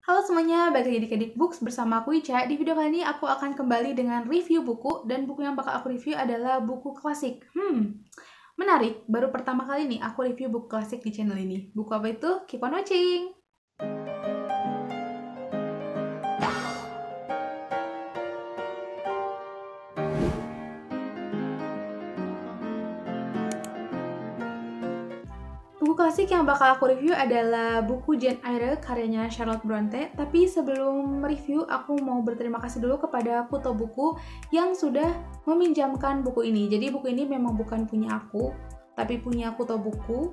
Halo semuanya, balik lagi di Kedik Books bersama aku Ica. Di video kali ini aku akan kembali dengan review buku, dan buku yang bakal aku review adalah buku klasik. Menarik, baru pertama kali nih aku review buku klasik di channel ini. Buku apa itu? Keep on watching! Buku klasik yang bakal aku review adalah buku Jane Eyre karyanya Charlotte Bronte. Tapi sebelum review, aku mau berterima kasih dulu kepada Kuto Buku yang sudah meminjamkan buku ini. Jadi buku ini memang bukan punya aku, tapi punya Kuto Buku.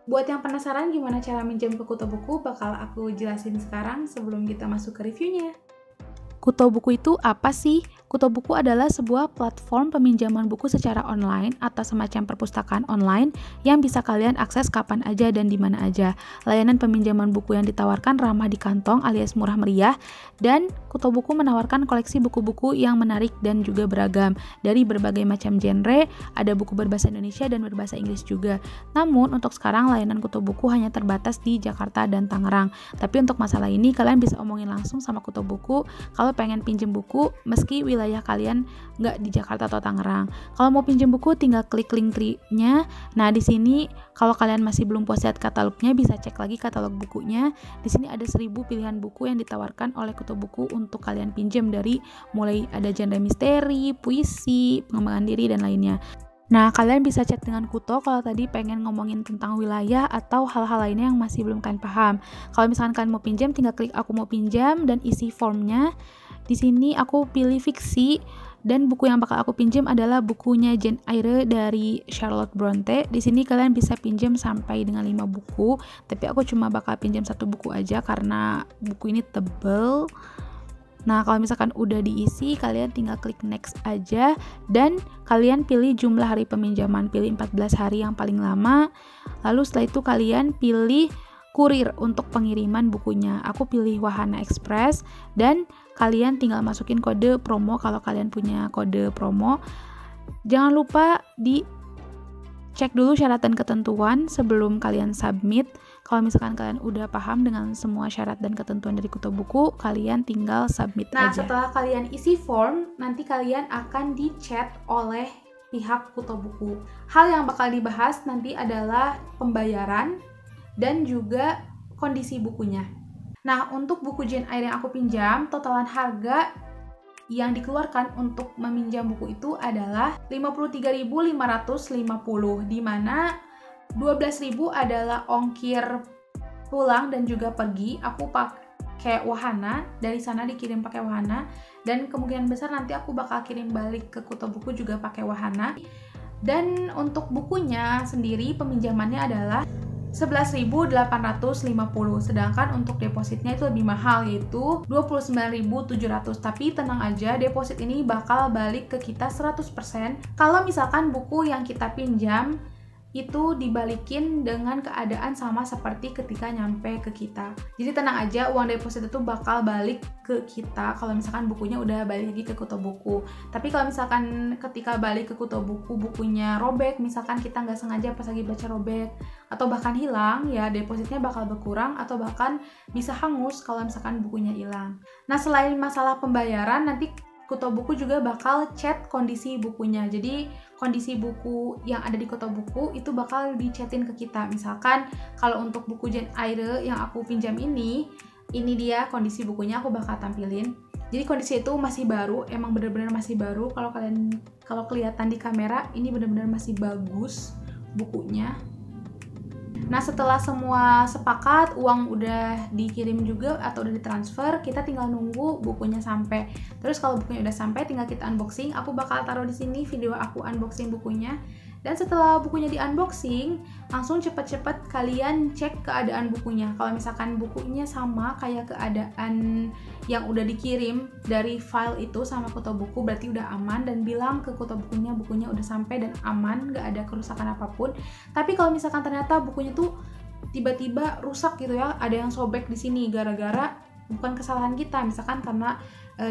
Buat yang penasaran gimana cara minjam ke Kuto Buku, bakal aku jelasin sekarang sebelum kita masuk ke reviewnya. Kuto Buku itu apa sih? Kuto Buku adalah sebuah platform peminjaman buku secara online atau semacam perpustakaan online yang bisa kalian akses kapan aja dan di mana aja. Layanan peminjaman buku yang ditawarkan ramah di kantong alias murah meriah, dan Kuto Buku menawarkan koleksi buku-buku yang menarik dan juga beragam dari berbagai macam genre. Ada buku berbahasa Indonesia dan berbahasa Inggris juga. Namun untuk sekarang layanan Kuto Buku hanya terbatas di Jakarta dan Tangerang. Tapi untuk masalah ini kalian bisa omongin langsung sama Kuto Buku kalau pengen pinjem buku meski wilayah kalian nggak di Jakarta atau Tangerang. Kalau mau pinjem buku tinggal klik link tree-nya. Nah, di sini kalau kalian masih belum puas lihat katalognya, bisa cek lagi katalog bukunya. Di sini ada 1000 pilihan buku yang ditawarkan oleh Kuto Buku untuk kalian pinjem, dari mulai ada genre misteri, puisi, pengembangan diri dan lainnya. Nah, kalian bisa chat dengan Kuto kalau tadi pengen ngomongin tentang wilayah atau hal-hal lainnya yang masih belum kalian paham. Kalau misalkan kalian mau pinjam, tinggal klik aku mau pinjam dan isi formnya. Di sini aku pilih fiksi, dan buku yang bakal aku pinjam adalah bukunya Jane Eyre dari Charlotte Bronte. Di sini kalian bisa pinjam sampai dengan 5 buku, tapi aku cuma bakal pinjam 1 buku aja karena buku ini tebel. Nah, kalau misalkan udah diisi, kalian tinggal klik next aja, dan kalian pilih jumlah hari peminjaman, pilih 14 hari yang paling lama. Lalu setelah itu kalian pilih kurir untuk pengiriman bukunya. Aku pilih Wahana Express, dan kalian tinggal masukin kode promo kalau kalian punya kode promo. Jangan lupa cek dulu syarat dan ketentuan sebelum kalian submit. Kalau misalkan kalian udah paham dengan semua syarat dan ketentuan dari Kuto Buku, kalian tinggal submit aja. Nah, setelah kalian isi form, nanti kalian akan di-chat oleh pihak Kuto Buku. Hal yang bakal dibahas nanti adalah pembayaran dan juga kondisi bukunya. Nah, untuk buku Jane Eyre yang aku pinjam, totalan harga yang dikeluarkan untuk meminjam buku itu adalah 53.550, di mana 12.000 adalah ongkir pulang dan juga pergi. Aku pakai Wahana, dari sana dikirim pakai Wahana, dan kemungkinan besar nanti aku bakal kirim balik ke Kuto Buku juga pakai Wahana. Dan untuk bukunya sendiri peminjamannya adalah 11.850, sedangkan untuk depositnya itu lebih mahal, yaitu 29.700. Tapi tenang aja, deposit ini bakal balik ke kita 100% kalau misalkan buku yang kita pinjam itu dibalikin dengan keadaan sama seperti ketika nyampe ke kita. Jadi tenang aja, uang deposit itu bakal balik ke kita kalau misalkan bukunya udah balik lagi ke Kuto Buku. Tapi kalau misalkan ketika balik ke Kuto Buku bukunya robek, misalkan kita nggak sengaja pas lagi baca robek atau bahkan hilang, ya depositnya bakal berkurang atau bahkan bisa hangus kalau misalkan bukunya hilang. Nah, selain masalah pembayaran, nanti Kuto Buku juga bakal chat kondisi bukunya. Jadi kondisi buku yang ada di Kuto Buku itu bakal dichatin ke kita. Misalkan kalau untuk buku Jane Eyre yang aku pinjam ini dia kondisi bukunya, aku bakal tampilin. Jadi kondisi itu masih baru, emang bener-bener masih baru. Kalau kelihatan di kamera, ini bener-bener masih bagus bukunya. Nah, setelah semua sepakat, uang udah dikirim juga atau udah ditransfer, kita tinggal nunggu bukunya sampai. Terus kalau bukunya udah sampai, tinggal kita unboxing. Aku bakal taruh di sini video aku unboxing bukunya. Dan setelah bukunya di unboxing, langsung cepet-cepet kalian cek keadaan bukunya. Kalau misalkan bukunya sama kayak keadaan yang udah dikirim dari file itu sama Kuto Buku, berarti udah aman, dan bilang ke Kuto Bukunya bukunya udah sampai dan aman, gak ada kerusakan apapun. Tapi kalau misalkan ternyata bukunya tuh tiba-tiba rusak gitu ya, ada yang sobek di sini gara-gara bukan kesalahan kita, misalkan karena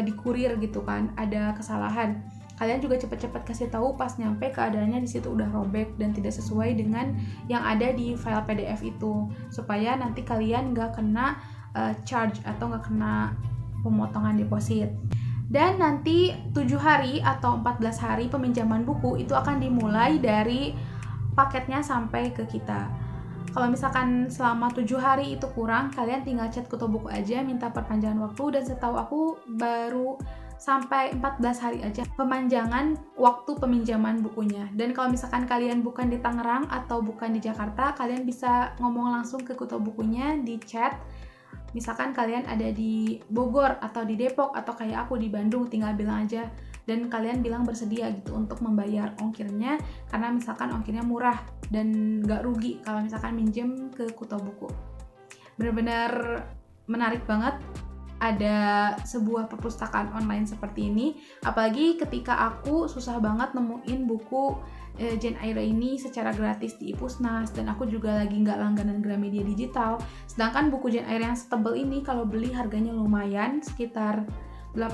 dikurir gitu kan, ada kesalahan. Kalian juga cepat-cepat kasih tahu pas nyampe keadaannya di situ udah robek dan tidak sesuai dengan yang ada di file PDF itu, supaya nanti kalian nggak kena charge atau nggak kena pemotongan deposit. Dan nanti 7 hari atau 14 hari peminjaman buku itu akan dimulai dari paketnya sampai ke kita. Kalau misalkan selama 7 hari itu kurang, kalian tinggal chat Kuto Buku aja minta perpanjangan waktu, dan setahu aku baru sampai 14 hari aja pemanjangan waktu peminjaman bukunya. Dan kalau misalkan kalian bukan di Tangerang atau bukan di Jakarta, kalian bisa ngomong langsung ke Kuto Bukunya di chat. Misalkan kalian ada di Bogor atau di Depok atau kayak aku di Bandung, tinggal bilang aja, dan kalian bilang bersedia gitu untuk membayar ongkirnya, karena misalkan ongkirnya murah dan gak rugi kalau misalkan minjem ke Kuto Buku. Bener-bener menarik banget ada sebuah perpustakaan online seperti ini, apalagi ketika aku susah banget nemuin buku Jane Eyre ini secara gratis di Ipusnas, dan aku juga lagi nggak langganan Gramedia Digital. Sedangkan buku Jane Eyre yang setebel ini kalau beli harganya lumayan, sekitar 80.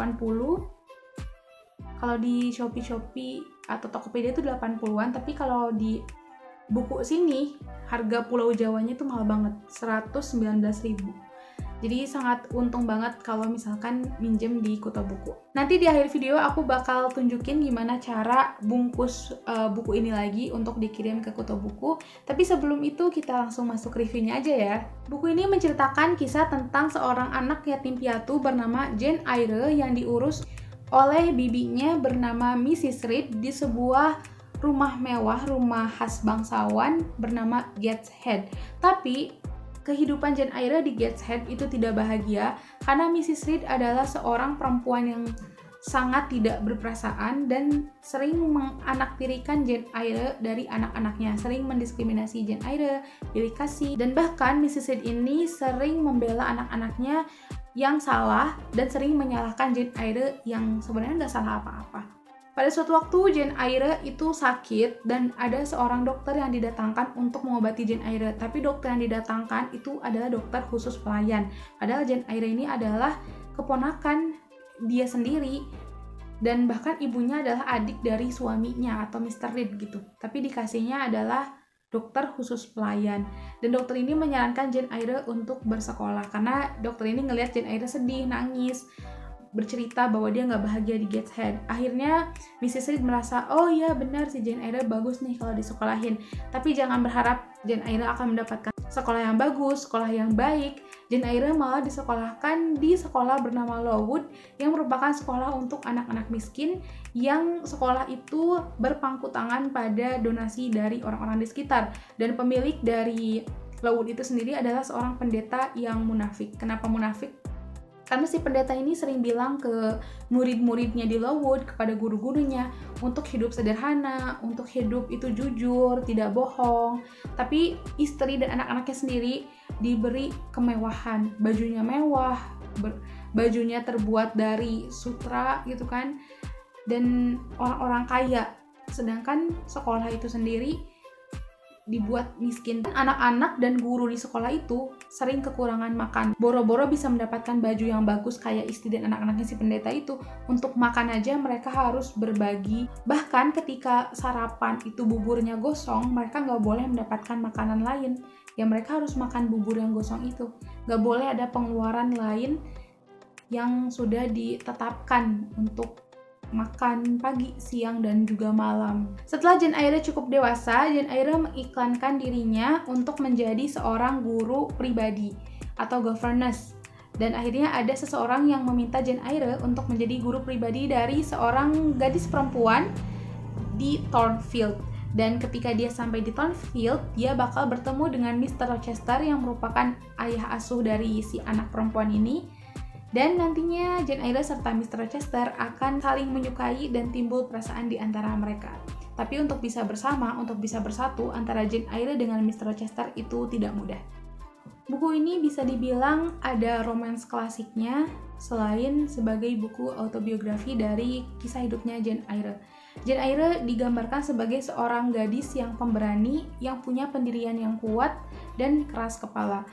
Kalau di Shopee atau Tokopedia itu 80-an, tapi kalau di buku sini harga Pulau Jawanya itu mahal banget, 119.000. Jadi sangat untung banget kalau misalkan minjem di Kuto Buku. Nanti di akhir video aku bakal tunjukin gimana cara bungkus buku ini lagi untuk dikirim ke Kuto Buku. Tapi sebelum itu kita langsung masuk reviewnya aja ya. Buku ini menceritakan kisah tentang seorang anak yatim piatu bernama Jane Eyre yang diurus oleh bibinya bernama Mrs. Reed di sebuah rumah mewah, rumah khas bangsawan bernama Gateshead. Tapi kehidupan Jane Eyre di Gateshead itu tidak bahagia karena Mrs. Reed adalah seorang perempuan yang sangat tidak berperasaan dan sering menganaktirikan Jane Eyre dari anak-anaknya, sering mendiskriminasi Jane Eyre, pilih kasih, dan bahkan Mrs. Reed ini sering membela anak-anaknya yang salah dan sering menyalahkan Jane Eyre yang sebenarnya nggak salah apa-apa. Pada suatu waktu Jane Eyre itu sakit dan ada seorang dokter yang didatangkan untuk mengobati Jane Eyre. Tapi dokter yang didatangkan itu adalah dokter khusus pelayan. Padahal Jane Eyre ini adalah keponakan dia sendiri, dan bahkan ibunya adalah adik dari suaminya atau Mr. Reed gitu. Tapi dikasihnya adalah dokter khusus pelayan. Dan dokter ini menyarankan Jane Eyre untuk bersekolah karena dokter ini ngelihat Jane Eyre sedih, nangis, bercerita bahwa dia nggak bahagia di Gateshead. Akhirnya Mrs. Reed merasa, oh iya benar si Jane Eyre bagus nih kalau disekolahin. Tapi jangan berharap Jane Eyre akan mendapatkan sekolah yang bagus, sekolah yang baik. Jane Eyre malah disekolahkan di sekolah bernama Lowood yang merupakan sekolah untuk anak-anak miskin, yang sekolah itu berpangku tangan pada donasi dari orang-orang di sekitar. Dan pemilik dari Lowood itu sendiri adalah seorang pendeta yang munafik. Kenapa munafik? Karena si pendeta ini sering bilang ke murid-muridnya di Lowood, kepada guru-gurunya, untuk hidup sederhana, untuk hidup itu jujur, tidak bohong. Tapi istri dan anak-anaknya sendiri diberi kemewahan, bajunya mewah, bajunya terbuat dari sutra gitu kan, dan orang-orang kaya. Sedangkan sekolah itu sendiri dibuat miskin. Anak-anak dan guru di sekolah itu sering kekurangan makan. Boro-boro bisa mendapatkan baju yang bagus kayak istri dan anak-anaknya si pendeta itu, untuk makan aja mereka harus berbagi. Bahkan ketika sarapan itu buburnya gosong, mereka nggak boleh mendapatkan makanan lain. Ya mereka harus makan bubur yang gosong itu. Nggak boleh ada pengeluaran lain yang sudah ditetapkan untuk makan pagi, siang, dan juga malam. Setelah Jane Eyre cukup dewasa, Jane Eyre mengiklankan dirinya untuk menjadi seorang guru pribadi atau governess. Dan akhirnya ada seseorang yang meminta Jane Eyre untuk menjadi guru pribadi dari seorang gadis perempuan di Thornfield. Dan ketika dia sampai di Thornfield, dia bakal bertemu dengan Mr. Rochester yang merupakan ayah asuh dari si anak perempuan ini. Dan nantinya Jane Eyre serta Mr. Rochester akan saling menyukai dan timbul perasaan di antara mereka. Tapi untuk bisa bersama, untuk bisa bersatu antara Jane Eyre dengan Mr. Rochester itu tidak mudah. Buku ini bisa dibilang ada romance klasiknya selain sebagai buku autobiografi dari kisah hidupnya Jane Eyre. Jane Eyre digambarkan sebagai seorang gadis yang pemberani, yang punya pendirian yang kuat dan keras kepala.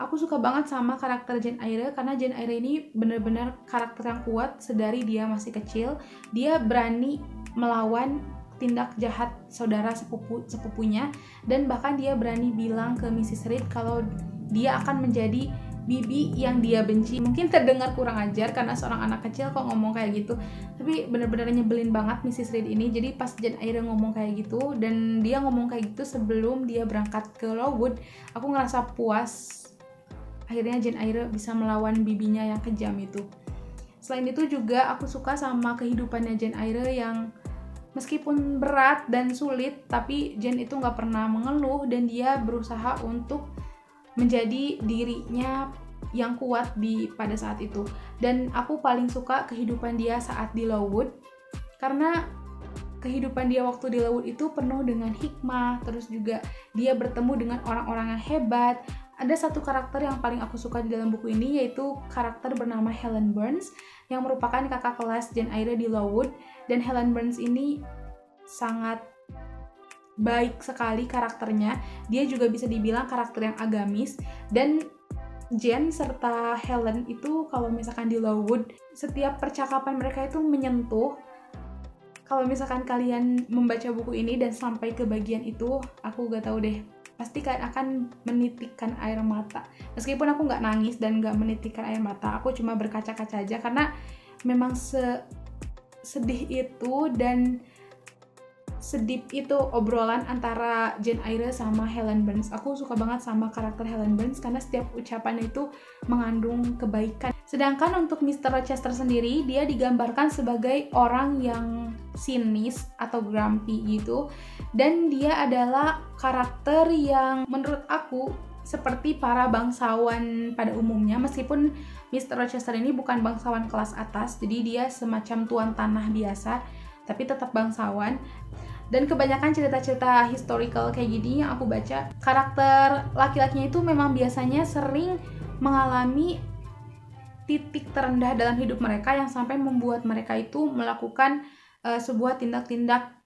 Aku suka banget sama karakter Jane Eyre karena Jane Eyre ini benar-benar karakter yang kuat sedari dia masih kecil. Dia berani melawan tindak jahat saudara sepupunya, dan bahkan dia berani bilang ke Mrs. Reed kalau dia akan menjadi bibi yang dia benci. Mungkin terdengar kurang ajar karena seorang anak kecil kok ngomong kayak gitu, tapi bener-bener nyebelin banget Mrs. Reed ini. Jadi pas Jane Eyre ngomong kayak gitu, dan dia ngomong kayak gitu sebelum dia berangkat ke Lowood, aku ngerasa puas. Akhirnya Jane Eyre bisa melawan bibinya yang kejam itu. Selain itu juga aku suka sama kehidupannya Jane Eyre yang meskipun berat dan sulit, tapi Jane itu nggak pernah mengeluh dan dia berusaha untuk menjadi dirinya yang kuat pada saat itu. Dan aku paling suka kehidupan dia saat di Lowood, karena kehidupan dia waktu di Lowood itu penuh dengan hikmah, terus juga dia bertemu dengan orang-orang yang hebat. Ada satu karakter yang paling aku suka di dalam buku ini, yaitu karakter bernama Helen Burns yang merupakan kakak kelas Jane Eyre di Lowood. Dan Helen Burns ini sangat baik sekali karakternya. Dia juga bisa dibilang karakter yang agamis. Dan Jane serta Helen itu kalau misalkan di Lowood, setiap percakapan mereka itu menyentuh. Kalau misalkan kalian membaca buku ini dan sampai ke bagian itu, aku gak tahu deh, pasti kalian akan menitikkan air mata. Meskipun aku nggak nangis dan nggak menitikkan air mata, aku cuma berkaca-kaca aja karena memang sedih itu dan sedip itu obrolan antara Jane Eyre sama Helen Burns. Aku suka banget sama karakter Helen Burns karena setiap ucapannya itu mengandung kebaikan. Sedangkan untuk Mr. Rochester sendiri, dia digambarkan sebagai orang yang sinis atau grumpy gitu. Dan dia adalah karakter yang menurut aku seperti para bangsawan pada umumnya, meskipun Mr. Rochester ini bukan bangsawan kelas atas, jadi dia semacam tuan tanah biasa, tapi tetap bangsawan. Dan kebanyakan cerita-cerita historical kayak gini yang aku baca, karakter laki-lakinya itu memang biasanya sering mengalami titik terendah dalam hidup mereka yang sampai membuat mereka itu melakukan sebuah tindak-tindak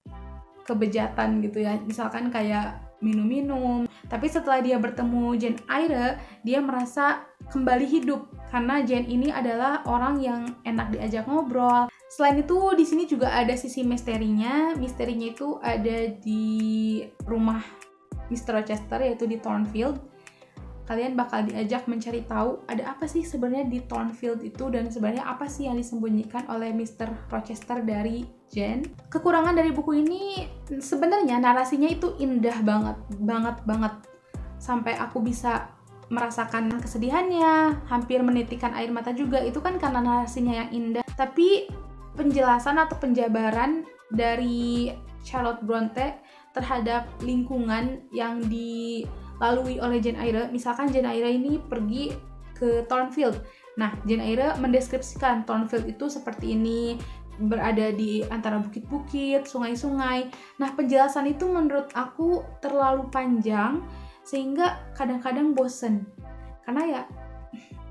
kebejatan gitu ya. Misalkan kayak minum-minum. Tapi setelah dia bertemu Jane Eyre, dia merasa kembali hidup karena Jane ini adalah orang yang enak diajak ngobrol. Selain itu, di sini juga ada sisi misterinya. Misterinya itu ada di rumah Mr. Rochester, yaitu di Thornfield. Kalian bakal diajak mencari tahu ada apa sih sebenarnya di Thornfield itu dan sebenarnya apa sih yang disembunyikan oleh Mr. Rochester dari Jane. Kekurangan dari buku ini sebenarnya narasinya itu indah banget. Sampai aku bisa merasakan kesedihannya, hampir menitikkan air mata juga. Itu kan karena narasinya yang indah. Tapi penjelasan atau penjabaran dari Charlotte Bronte terhadap lingkungan yang dilalui oleh Jane Eyre. Misalkan Jane Eyre ini pergi ke Thornfield. Nah, Jane Eyre mendeskripsikan Thornfield itu seperti ini, berada di antara bukit-bukit, sungai-sungai. Nah, penjelasan itu menurut aku terlalu panjang sehingga kadang-kadang bosen. Karena ya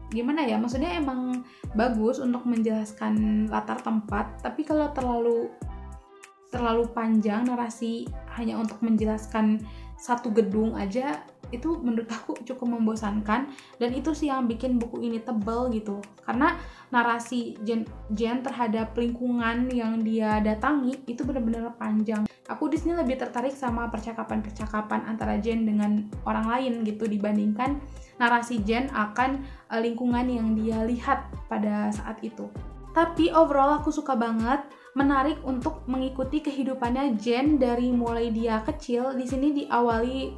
gimana ya, maksudnya emang bagus untuk menjelaskan latar tempat, tapi kalau terlalu panjang narasi hanya untuk menjelaskan satu gedung aja, itu menurut aku cukup membosankan. Dan itu sih yang bikin buku ini tebal gitu, karena narasi Jane terhadap lingkungan yang dia datangi itu benar-benar panjang. Aku di sini lebih tertarik sama percakapan-percakapan antara Jane dengan orang lain gitu, dibandingkan narasi Jane akan lingkungan yang dia lihat pada saat itu. Tapi overall aku suka banget, menarik untuk mengikuti kehidupannya Jane dari mulai dia kecil. Di sini diawali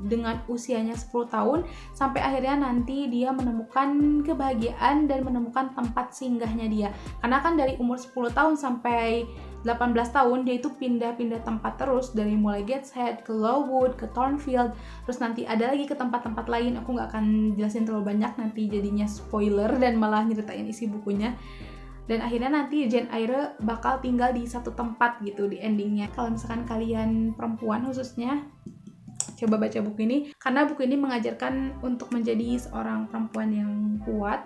dengan usianya 10 tahun sampai akhirnya nanti dia menemukan kebahagiaan dan menemukan tempat singgahnya dia. Karena kan dari umur 10 tahun sampai 18 tahun dia itu pindah-pindah tempat terus, dari mulai Gateshead ke Lowood ke Thornfield, terus nanti ada lagi ke tempat-tempat lain. Aku nggak akan jelasin terlalu banyak, nanti jadinya spoiler dan malah nyeritain isi bukunya. Dan akhirnya nanti Jane Eyre bakal tinggal di satu tempat gitu di endingnya. Kalau misalkan kalian perempuan khususnya, coba baca buku ini, karena buku ini mengajarkan untuk menjadi seorang perempuan yang kuat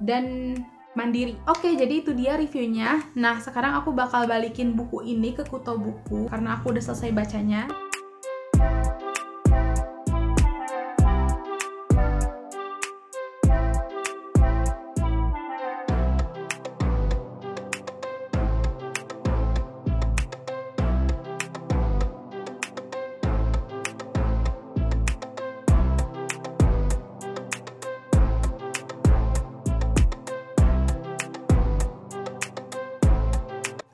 dan mandiri. Oke, jadi itu dia reviewnya. Nah, sekarang aku bakal balikin buku ini ke Kuto Buku karena aku udah selesai bacanya.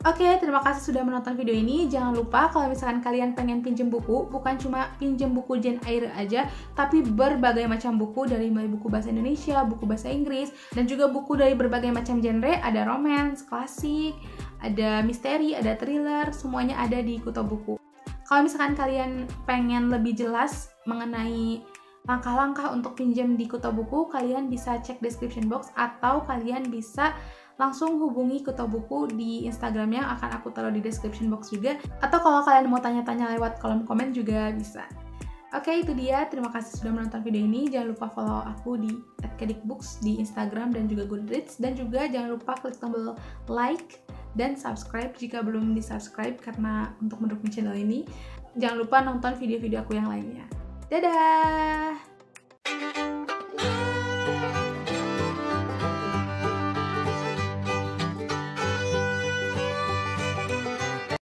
Oke, terima kasih sudah menonton video ini. Jangan lupa kalau misalkan kalian pengen pinjem buku, bukan cuma pinjem buku Jane Eyre aja, tapi berbagai macam buku, dari mulai buku bahasa Indonesia, buku bahasa Inggris, dan juga buku dari berbagai macam genre. Ada romance, klasik, ada misteri, ada thriller, semuanya ada di Kuto Buku. Kalau misalkan kalian pengen lebih jelas mengenai langkah-langkah untuk pinjam di Kuto Buku, kalian bisa cek description box atau kalian bisa langsung hubungi Kuto Buku di Instagramnya, akan aku taruh di description box juga. Atau kalau kalian mau tanya-tanya lewat kolom komen juga bisa. Oke, itu dia. Terima kasih sudah menonton video ini. Jangan lupa follow aku di @kedikbooks di Instagram dan juga Goodreads. Dan juga jangan lupa klik tombol like dan subscribe jika belum di-subscribe, karena untuk mendukung channel ini. Jangan lupa nonton video-video aku yang lainnya. Dadah!